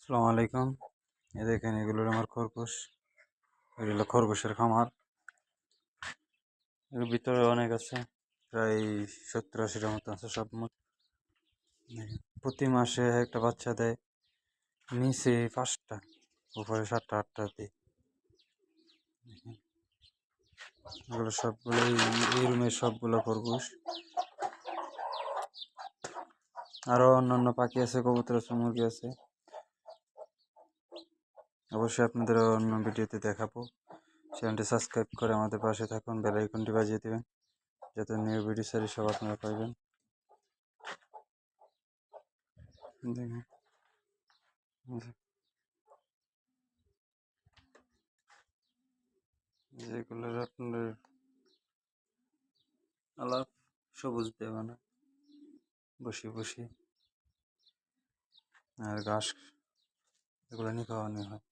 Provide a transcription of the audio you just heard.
আসসালামু আলাইকুম। দেখেন এগুলোর আমার খরগোশ। এগুলো খরগোশের খামার। এর ভিতরে অনেক আছে, প্রায় 70-80টার মতো আছে সব মোট। দেখেন, প্রতি মাসে একটা বাচ্চা দেয়। নিচে 5টা, উপরে 7টা-8টা দিই। এগুলো সবগুলো এই রুমের সবগুলো খরগোশ। আরো অন্যান্য পাখি আছে, কবুতর আছে, মুরগি আছে। অবশ্যই আপনাদের অন্য ভিডিওতে দেখাবো। চ্যানেলটি সাবস্ক্রাইব করে আমাদের পাশে থাকুন, বেল আইকনটি বাজিয়ে দেবেন যাতে নিউ ভিডিও সারি সব আপনারা পাইবেন। দেখেন যেগুলোর আপনার আলাপ সবুজ দেওয়া না, বসে বসে আর ঘাস এগুলো নিয়ে খাওয়ানো হয়।